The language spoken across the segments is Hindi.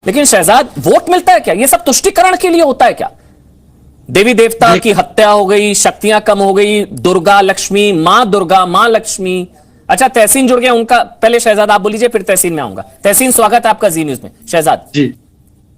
लेकिन शहजाद, वोट मिलता है क्या? ये सब तुष्टिकरण के लिए होता है क्या? देवी देवता की हत्या हो गई, शक्तियां कम हो गई, दुर्गा लक्ष्मी, मां दुर्गा, मां लक्ष्मी। अच्छा, तहसीन जुड़ गया उनका। पहले शहजाद आप बोलीजिए, फिर तहसीन में आऊंगा। तहसीन, स्वागत है आपका जी न्यूज में। शहजाद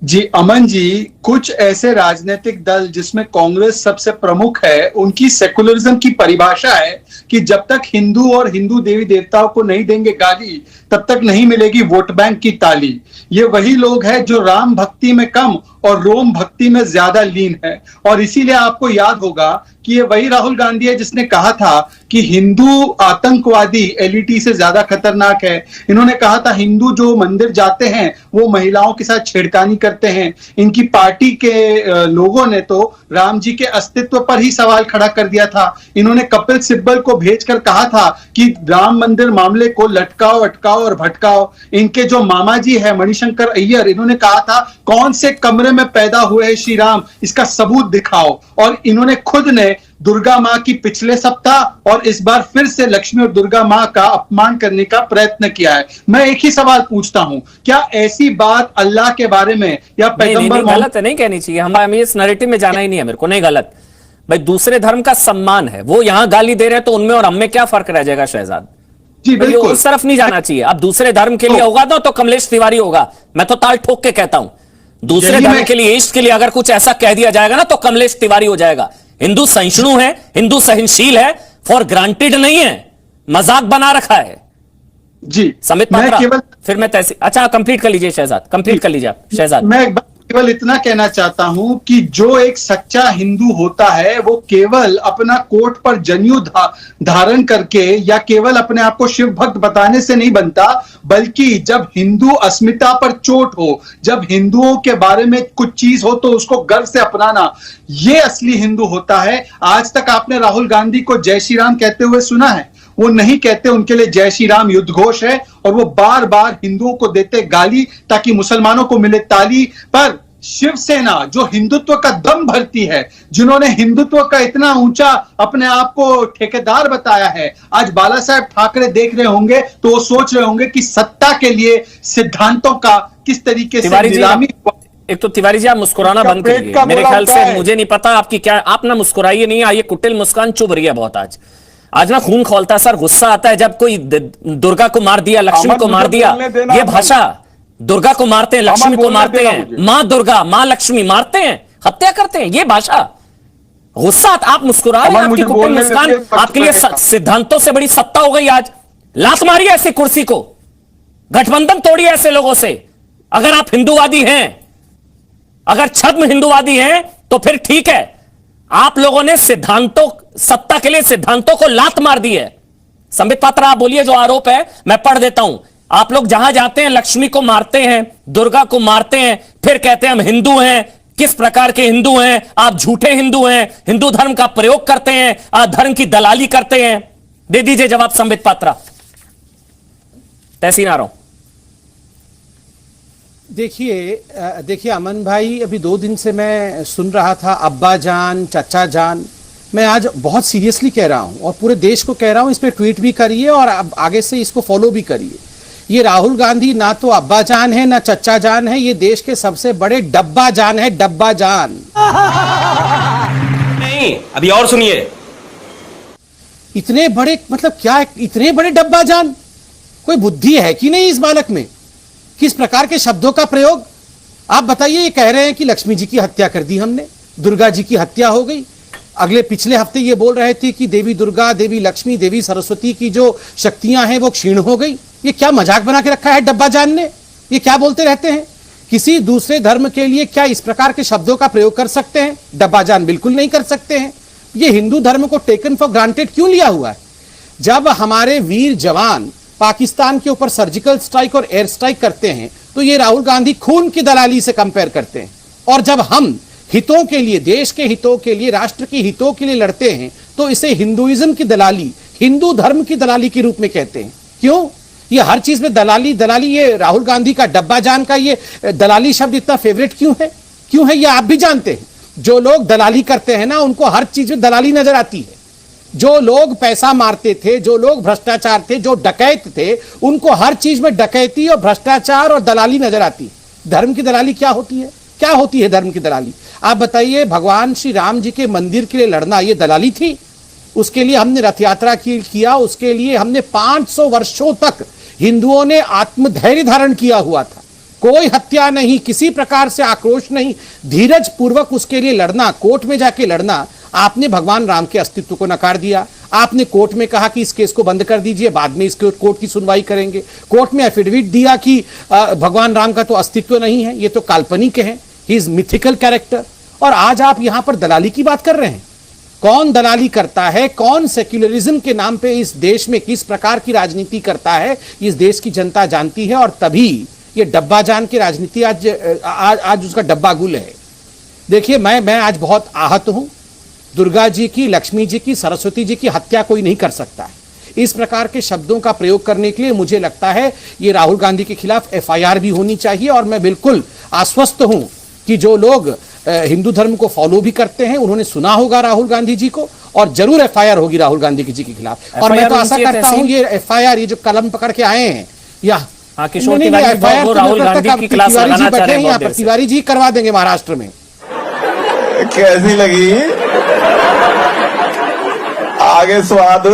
जी अमन जी, कुछ ऐसे राजनीतिक दल जिसमें कांग्रेस सबसे प्रमुख है, उनकी सेकुलरिज्म की परिभाषा है कि जब तक हिंदू और हिंदू देवी देवताओं को नहीं देंगे गाली, तब तक नहीं मिलेगी वोट बैंक की ताली। ये वही लोग हैं जो राम भक्ति में कम और रोम भक्ति में ज्यादा लीन है। और इसीलिए आपको याद होगा कि ये वही राहुल गांधी है जिसने कहा था कि हिंदू आतंकवादी एलईटी से ज्यादा खतरनाक है। इन्होंने कहा था हिंदू जो मंदिर जाते हैं वो महिलाओं के साथ छेड़खानी करते हैं। इनकी पार्टी के लोगों ने तो राम जी के अस्तित्व पर ही सवाल खड़ा कर दिया था। इन्होंने कपिल सिब्बल को भेजकर कहा था कि राम मंदिर मामले को लटकाओ, अटकाओ और भटकाओ। इनके जो मामा जी है मणिशंकर अय्यर, इन्होंने कहा था कौन से कमरे में पैदा हुए हैं श्री राम, इसका सबूत दिखाओ। और इन्होंने खुद ने दुर्गा मां की पिछले सप्ताह और इस बार फिर से लक्ष्मी और दुर्गा मां का अपमान करने का प्रयत्न किया है। मैं एक ही सवाल पूछता हूं, क्या ऐसी बात अल्लाह के बारे में या पैगंबर गलत है, नहीं कहनी चाहिए। हमें इस नैरेटिव में जाना ही नहीं है। मेरे को नहीं, गलत भाई, दूसरे धर्म का सम्मान है। वो यहां गाली दे रहे हैं तो उनमें और हमें क्या फर्क रह जाएगा शहजाद? जी बिल्कुल, उस तरफ नहीं जाना चाहिए। अब दूसरे धर्म के लिए होगा तो कमलेश तिवारी होगा। मैं तो ताल ठोक के कहता हूं, दूसरे धर्म के लिए, ईस्ट के लिए अगर कुछ ऐसा कह दिया जाएगा ना तो कमलेश तिवारी हो जाएगा। हिंदू सहिष्णु है, हिंदू सहनशील है, फॉर ग्रांटेड नहीं है, मजाक बना रखा है। जी समित पात्रा, फिर मैं तैसी। अच्छा, कंप्लीट कर लीजिए शहजाद, कंप्लीट कर लीजिए आप शहजाद। मैं केवल इतना कहना चाहता हूं कि जो एक सच्चा हिंदू होता है वो केवल अपना कोट पर जनेऊ धारण करके या केवल अपने आप को शिव भक्त बताने से नहीं बनता, बल्कि जब हिंदू अस्मिता पर चोट हो, जब हिंदुओं के बारे में कुछ चीज हो तो उसको गर्व से अपनाना, ये असली हिंदू होता है। आज तक आपने राहुल गांधी को जय श्री राम कहते हुए सुना है? वो नहीं कहते, उनके लिए जय श्री राम युद्ध घोष है और वो बार बार हिंदुओं को देते गाली ताकि मुसलमानों को मिले ताली। पर शिवसेना जो हिंदुत्व का दम भरती है, जिन्होंने हिंदुत्व का इतना ऊंचा अपने आप को ठेकेदार बताया है, आज बाला साहेब ठाकरे देख रहे होंगे तो वो सोच रहे होंगे कि सत्ता के लिए सिद्धांतों का किस तरीके से नीलामी। एक तो तिवारी जी, आप मुस्कुराना बंद करिए। मेरे ख्याल से, मुझे नहीं पता आपकी क्या, आप ना मुस्कुराइए नहीं, ये कुटिल मुस्कान चुभ रही है बहुत। आज ना खून खोलता है सर, गुस्सा आता है जब कोई दुर्गा को मार दिया, लक्ष्मी को मार दिया। ये भाषा, दुर्गा को मारते हैं, लक्ष्मी को मारते हैं, मां दुर्गा, मां लक्ष्मी मारते हैं, हत्या करते हैं। ये भाषा, गुस्सा। आप मुस्कुरा रहे हैं, आपकी कुटिल मुस्कान आपके लिए सिद्धांतों से बड़ी सत्ता हो गई। आज लात मारिए ऐसी कुर्सी को, गठबंधन तोड़िए ऐसे लोगों से। अगर आप हिंदूवादी हैं, अगर छद्म हिंदूवादी हैं तो फिर ठीक है। आप लोगों ने सिद्धांतों, सत्ता के लिए सिद्धांतों को लात मार दी है। संबित पात्रा, आप बोलिए जो आरोप है, मैं पढ़ देता हूं। आप लोग जहां जाते हैं लक्ष्मी को मारते हैं, दुर्गा को मारते हैं, फिर कहते हैं हम हिंदू हैं। किस प्रकार के हिंदू हैं आप? झूठे हिंदू हैं, हिंदू धर्म का प्रयोग करते हैं, धर्म की दलाली करते हैं। दे दीजिए जवाब संबित पात्रा। तहसीन आ रहा हूं। देखिए अमन भाई, अभी 2 दिन से मैं सुन रहा था अब्बा जान, चचा जान। मैं आज बहुत सीरियसली कह रहा हूं और पूरे देश को कह रहा हूं, इस पे ट्वीट भी करिए और अब आगे से इसको फॉलो भी करिए। ये राहुल गांधी ना तो अब्बा जान है ना चचा जान है, ये देश के सबसे बड़े डब्बा जान है, डब्बा जान। नहीं, अभी और सुनिए। इतने बड़े, मतलब क्या, इतने बड़े डब्बा जान? कोई बुद्धि है कि नहीं इस बालक में? किस प्रकार के शब्दों का प्रयोग? आप बताइए। ये कह रहे हैं कि लक्ष्मी जी की हत्या कर दी हमने, दुर्गा जी की हत्या हो गई। पिछले हफ्ते ये बोल रहे थे कि देवी दुर्गा, देवी लक्ष्मी, देवी सरस्वती की जो शक्तियां हैं वो क्षीण हो गई। ये क्या मजाक बना के रखा है डब्बा जान ने? ये क्या बोलते रहते हैं? किसी दूसरे धर्म के लिए क्या इस प्रकार के शब्दों का प्रयोग कर सकते हैं? डब्बा जान बिल्कुल नहीं कर सकते हैं। ये हिंदू धर्म को टेकन फॉर ग्रांटेड क्यों लिया हुआ है? जब हमारे वीर जवान पाकिस्तान के ऊपर सर्जिकल स्ट्राइक और एयर स्ट्राइक करते हैं तो ये राहुल गांधी खून की दलाली से कंपेयर करते हैं। और जब हम हितों के लिए, देश के हितों के लिए, राष्ट्र के हितों के लिए लड़ते हैं तो इसे हिंदुइज्म की दलाली, हिंदू धर्म की दलाली के रूप में कहते हैं। क्यों? ये हर चीज में दलाली दलाली। ये राहुल गांधी का डब्बा जान का ये दलाली शब्द इतना फेवरेट क्यों है? क्यों है ये आप भी जानते हैं। जो लोग दलाली करते हैं ना, उनको हर चीज में दलाली नजर आती है। जो लोग पैसा मारते थे, जो लोग भ्रष्टाचार थे, जो डकैत थे, उनको हर चीज में डकैती और भ्रष्टाचार और दलाली नजर आती। धर्म की दलाली क्या होती है? क्या होती है धर्म की दलाली? आप बताइए, भगवान श्री राम जी के मंदिर के लिए लड़ना ये दलाली थी? उसके लिए हमने रथ यात्रा किया, उसके लिए हमने 500 वर्षों तक हिंदुओं ने आत्मधैर्य धारण किया हुआ था। कोई हत्या नहीं, किसी प्रकार से आक्रोश नहीं, धीरज पूर्वक उसके लिए लड़ना, कोर्ट में जाके लड़ना। आपने भगवान राम के अस्तित्व को नकार दिया। आपने कोर्ट में कहा कि इस केस को बंद कर दीजिए, बाद में इसके कोर्ट की सुनवाई करेंगे। कोर्ट में एफिडेविट दिया कि भगवान राम का तो अस्तित्व नहीं है, ये तो काल्पनिक है, ही इज मिथिकल कैरेक्टर। और आज आप यहां पर दलाली की बात कर रहे हैं। कौन दलाली करता है, कौन सेक्युलरिज्म के नाम पे इस देश में किस प्रकार की राजनीति करता है, इस देश की जनता जानती है। और तभी ये डब्बा जान की राजनीति आज उसका डब्बा गुल है। देखिए, मैं आज बहुत आहत हूं। दुर्गा जी की, लक्ष्मी जी की, सरस्वती जी की हत्या कोई नहीं कर सकता है। इस प्रकार के शब्दों का प्रयोग करने के लिए मुझे लगता है ये राहुल गांधी के खिलाफ एफआईआर भी होनी चाहिए। और मैं बिल्कुल आश्वस्त हूं कि जो लोग हिंदू धर्म को फॉलो भी करते हैं, उन्होंने सुना होगा राहुल गांधी जी को, और जरूर एफआईआर होगी राहुल गांधी जी के खिलाफ। और मैं तो आशा करता हूं ये एफआईआर, ये जो कलम पकड़ के आए हैं, या किशोर तिवारी, वो राहुल गांधी की क्लास लगाना चाह रहे हैं यहाँ पर, तिवारी जी करवा देंगे महाराष्ट्र में। कैसी लगी आगे स्वाद?